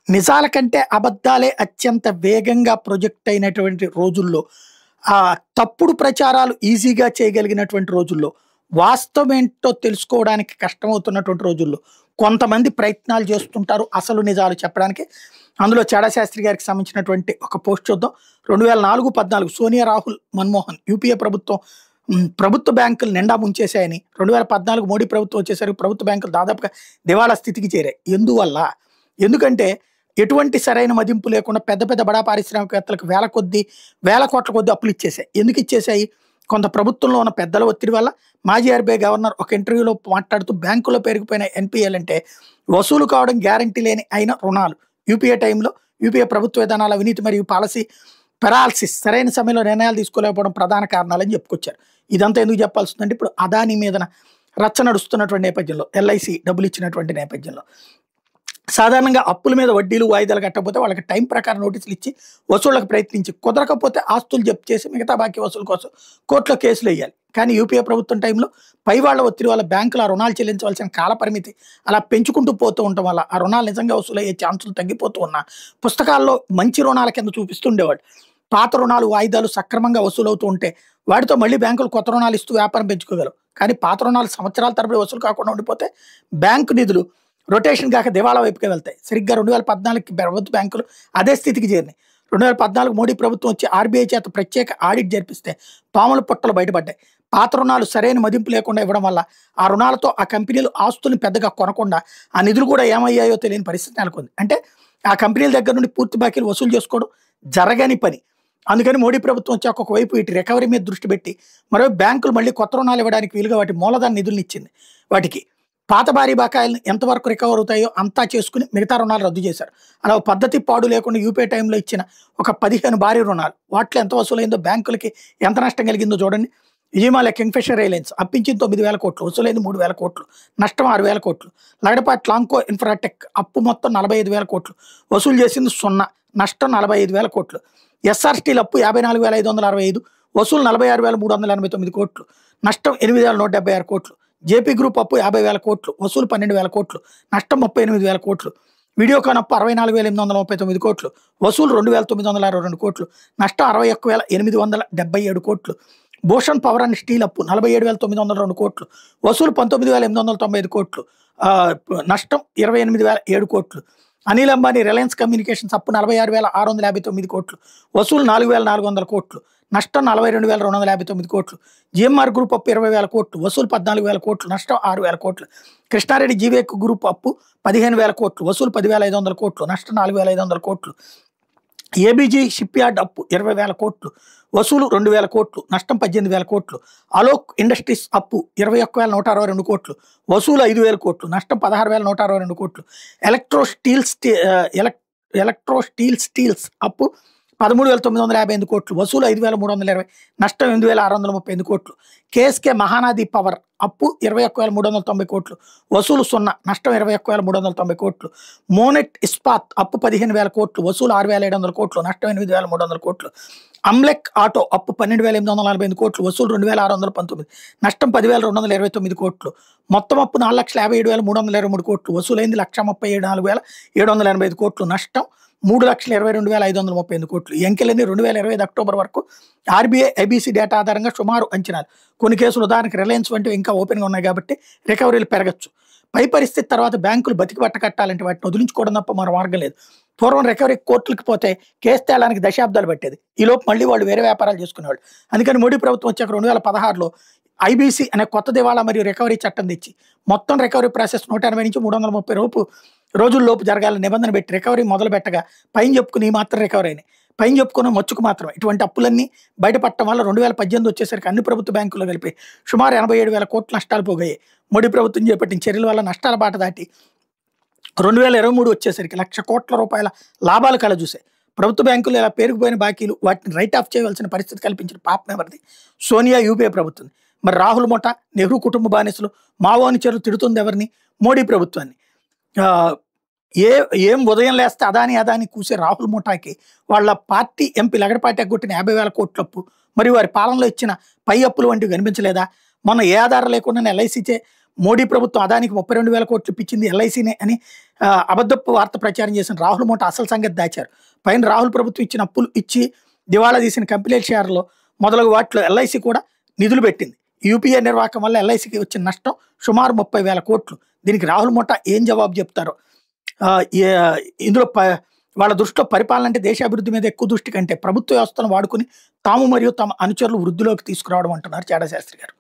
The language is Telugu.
నిజాల కంటే అబద్ధాలే అత్యంత వేగంగా ప్రొజెక్ట్ అయినటువంటి రోజుల్లో, తప్పుడు ప్రచారాలు ఈజీగా చేయగలిగినటువంటి రోజుల్లో, వాస్తవమేంటో తెలుసుకోవడానికి కష్టమవుతున్నటువంటి రోజుల్లో, కొంతమంది ప్రయత్నాలు చేస్తుంటారు అసలు నిజాలు చెప్పడానికి. అందులో చాడా శాస్త్రి గారికి సంబంధించినటువంటి ఒక పోస్ట్ చూద్దాం. 2004-14 సోనియా, రాహుల్, మన్మోహన్ యూపీఏ ప్రభుత్వం ప్రభుత్వ బ్యాంకులు నిండా ముంచేశాయని, 2014 మోడీ ప్రభుత్వం వచ్చేసరికి ప్రభుత్వ బ్యాంకులు దాదాపుగా దివాళా స్థితికి చేరాయి. ఎందువల్ల? ఎందుకంటే ఎటువంటి సరైన మదింపు లేకుండా పెద్ద పెద్ద బడా పారిశ్రామికవేత్తలకు వేల కోట్ల కొద్ది అప్పులు ఇచ్చేసాయి. ఎందుకు ఇచ్చేసాయి? కొంత ప్రభుత్వంలో ఉన్న పెద్దల ఒత్తిడి వల్ల. మాజీ ఆర్బీఐ గవర్నర్ ఒక ఇంటర్వ్యూలో మాట్లాడుతూ బ్యాంకులో పెరిగిపోయిన ఎన్పీఎల్ అంటే వసూలు కావడం గ్యారంటీ లేని అయిన రుణాలు, యూపీఏ టైంలో యూపీఏ ప్రభుత్వ విధానాల అవినీతి మరియు పాలసీ పెరాలసిస్, సరైన సమయంలో నిర్ణయాలు తీసుకోలేకపోవడం ప్రధాన కారణాలని చెప్పుకొచ్చారు. ఇదంతా ఎందుకు చెప్పాల్సిందంటే ఇప్పుడు అదానీ మీద రచ్చ నడుస్తున్నటువంటి నేపథ్యంలో, ఎల్ఐసి డబ్బులు ఇచ్చినటువంటి నేపథ్యంలో, సాధారణంగా అప్పుల మీద వడ్డీలు వాయిదాలు కట్టకపోతే వాళ్ళకి టైం ప్రకారం నోటీసులు ఇచ్చి వసూళ్లకు ప్రయత్నించి కుదరకపోతే ఆస్తులు జప్తు చేసి మిగతా బాకీ వసూలు కోసం కోర్టులో కేసులు వేయాలి. కానీ యూపీఏ ప్రభుత్వం టైంలో పై వాళ్ళ ఒత్తిడి వల్ల బ్యాంకులు ఆ రుణాలు చెల్లించవలసిన కాల పరిమితి అలా పెంచుకుంటూ పోతూ ఉండటం వల్ల ఆ రుణాలు నిజంగా వసూలయ్యే ఛాన్సులు తగ్గిపోతూ ఉన్నా పుస్తకాల్లో మంచి రుణాల కింద చూపిస్తుండేవాడు. పాత రుణాలు వాయిదాలు సక్రమంగా వసూలవుతూ ఉంటే వాటితో మళ్ళీ బ్యాంకులు కొత్త రుణాలు ఇస్తూ వ్యాపారం పెంచుకోగలవు. కానీ పాత రుణాలు సంవత్సరాల తరబడి వసూలు కాకుండా ఉండిపోతే బ్యాంకు నిధులు రొటేషన్ కాక దివాళా వైపుకే వెళ్తాయి. సరిగ్గా 2014కి ప్రభుత్వ బ్యాంకులు అదే స్థితికి చేరినాయి. 2014 మోడీ ప్రభుత్వం వచ్చి ఆర్బీఐ చేత ప్రత్యేక ఆడిట్ జరిపిస్తే పాముల పుట్టలు బయటపడ్డాయి. పాత రుణాలు సరైన మదింపు లేకుండా ఇవ్వడం వల్ల ఆ రుణాలతో ఆ కంపెనీలు ఆస్తుల్ని పెద్దగా కొనకుండా ఆ నిధులు కూడా ఏమయ్యాయో తెలియని పరిస్థితి నెలకొంది. అంటే ఆ కంపెనీల దగ్గర నుండి పూర్తి బాకీలు వసూలు చేసుకోవడం జరగని పని. అందుకని మోడీ ప్రభుత్వం వచ్చి ఒకవైపు ఇటు రికవరీ మీద దృష్టి పెట్టి మరోవైపు బ్యాంకులు మళ్ళీ కొత్త రుణాలు ఇవ్వడానికి వీలుగా వాటి మూలధన నిధులను ఇచ్చింది. వాటికి పాత భారీ బకాయిలను ఎంతవరకు రికవర్ అవుతాయో అంతా చేసుకుని మిగతా రుణాలు రద్దు చేశారు. అలా పద్ధతి పాడు లేకుండా యూపీఐ టైంలో ఇచ్చిన ఒక 15 భారీ రుణాలు వాటిలో ఎంత వసూలైందో, బ్యాంకులకి ఎంత నష్టం కలిగిందో చూడండి. విజయమాల కింగ్ఫిషర్ ఎయిర్లైన్స్ అప్పించింది 9,000 కోట్లు, వసూలైంది 3,000 కోట్లు, నష్టం 6,000 కోట్లు. లగడపాటి లాంకో ఇన్ఫ్రాటెక్ అప్పు మొత్తం 45,000 కోట్లు, వసూలు చేసింది 0, నష్టం 45,000 కోట్లు. ఎస్ఆర్ స్టీల్ అప్పు 54,565, వసూలు 46,389 కోట్లు, నష్టం 8,176 కోట్లు. జేపీ గ్రూప్ అప్పు 50,000 కోట్లు, వసూలు 12,000 కోట్లు, నష్టం 38,000 కోట్లు. వీడియోకాన్ అప్పు 64,839 కోట్లు, వసూలు 2,962 కోట్లు, నష్టం 61,877 కోట్లు. భూషణ్ పవర్ అండ్ స్టీల్ అప్పు 47,902 కోట్లు, వసూలు 19,895 కోట్లు, నష్టం 28,007 కోట్లు. అనిల్ అంబానీ రిలయన్స్ కమ్యూనికేషన్స్ అప్పు 46,659 కోట్లు, వసూలు 4,400 కోట్లు, నష్టం 42,259 కోట్లు. జిఎంఆర్ గ్రూప్ అప్పు 20,000 కోట్లు, వసూలు 14,000 కోట్లు, నష్టం 6,000 కోట్లు. కృష్ణారెడ్డి జీవేక్ గ్రూప్ అప్పు 15,000 కోట్లు, వసూలు 10,500 కోట్లు, నష్టం 4,500 కోట్లు. ఏబీజీ షిప్ యార్డ్ అప్పు 20,000 కోట్లు, వసూలు 2,000 కోట్లు, నష్టం 18,000 కోట్లు. అలోక్ ఇండస్ట్రీస్ అప్పు 21,162 కోట్లు, వసూలు 5,000 కోట్లు, నష్టం 16,162 కోట్లు. ఎలక్ట్రో స్టీల్స్ అప్పు 13,958 కోట్లు, వసూలు 5,320, నష్టం 8,635 కోట్లు. కేఎస్కే మహానది పవర్ అప్పు 21,390 కోట్లు, వసూలు 0, నష్టం 21,390 కోట్లు. మోనెట్ ఇస్పాత్ అప్పు 15,000 కోట్లు, వసూలు 6,700 కోట్లు, నష్టం 8,300 కోట్లు. అమ్లెక్ ఆటో అప్పు 12,848 కోట్లు, వసూలు 2,619, నష్టం 10,229 కోట్లు. మొత్తం అప్పు 4,57,323 కోట్లు, వసూలైంది 1,34,785 కోట్లు, నష్టం 3,22,538 కోట్లు. ఈ అంకెలన్నీ 2025 అక్టోబర్ వరకు ఆర్బీఐ ఐబీసీ డేటా ఆధారంగా సుమారు అంచనాలు. కొన్ని కేసులు ఉదాహరణకు రిలయన్స్ వంటివి ఇంకా ఓపెన్గా ఉన్నాయి కాబట్టి రికవరీలు పెరగచ్చు. పై పరిస్థితి తర్వాత బ్యాంకులు బతికి బట్టకట్టాలంటే వాటిని వదిలించుకోవడం తప్ప మరో మార్గం లేదు. పూర్వం రికవరీ కోర్టులకు పోతే కేసు తేడానికి దశాబ్దాలు పట్టేది. ఈలోపు మళ్ళీ వాళ్ళు వేరే వ్యాపారాలు చేసుకునేవాళ్ళు. అందుకని మోడీ ప్రభుత్వం వచ్చాక 2016లో ఐబీసీ అనే కొత్త దివాళా మరియు రికవరీ చట్టం తెచ్చి మొత్తం రికవరీ ప్రాసెస్ 180 నుంచి 330 రోజుల్లోపు జరగాలని నిబంధన పెట్టి రికవరీ మొదలు పెట్టగా పైన చెప్పుకుని మాత్రం రికవరీ అయినాయి. పైన చెప్పుకున్న మచ్చుకు మాత్రమే ఇటువంటి అప్పులన్నీ బయటపడటం వల్ల 2018 వచ్చేసరికి అన్ని ప్రభుత్వ బ్యాంకుల్లో కలిపి సుమారు 87,000 కోట్ల నష్టాలు పోగాయి. మోడీ ప్రభుత్వం చేపట్టిన చర్యల వల్ల నష్టాల బాట దాటి 2023 వచ్చేసరికి 1,00,000 కోట్ల రూపాయల లాభాలు కళ చూసాయి. ప్రభుత్వ బ్యాంకులు ఇలా పేరుకుపోయిన బాకీలు వాటిని రైట్ ఆఫ్ చేయవలసిన పరిస్థితి కల్పించిన పాపం ఎవరిది? సోనియా, యూపీఏ ప్రభుత్వం. మరి రాహుల్ ముఠా, నెహ్రూ కుటుంబ బానిసలు, మావో అనుచరులు తిడుతుంది ఎవరిని? మోడీ ప్రభుత్వాన్ని. ఏం ఉదయం లేస్తే అదాని కూసే రాహుల్ ముఠాకి వాళ్ళ పార్టీ ఎంపీ లగడపాటి ఎగ్గొట్టిన 50,000 కోట్ల అప్పు మరియు వారి పాలనలో ఇచ్చిన పై అప్పులు వంటివి కనిపించలేదా? మొన్న ఏ ఆధారం లేకుండా ఎల్ఐసీచే మోడీ ప్రభుత్వం అదానికి 32,000 కోట్లు ఇప్పించింది ఎల్ఐసినే అని అబద్ధపు వార్త ప్రచారం చేసిన రాహుల్ మూట అసలు సంగతి దాచారు. పైన రాహుల్ ప్రభుత్వం ఇచ్చిన అప్పులు ఇచ్చి దివాళా తీసిన కంపెనీల షేర్లో మొదలగు వాటిలో ఎల్ఐసి కూడా నిధులు పెట్టింది. యూపీఏ నిర్వాహకం వల్ల ఎల్ఐసికి వచ్చిన నష్టం సుమారు 30,000 కోట్లు. దీనికి రాహుల్ మూట ఏం జవాబు చెప్తారో. ఇందులో వాళ్ళ దృష్టిలో పరిపాలన అంటే దేశాభివృద్ధి మీద ఎక్కువ దృష్టి కంటే ప్రభుత్వ వ్యవస్థను వాడుకుని తాము మరియు తమ అనుచరులు వృద్ధిలోకి తీసుకురావడం అంటున్నారు చాడా శాస్త్రి గారు.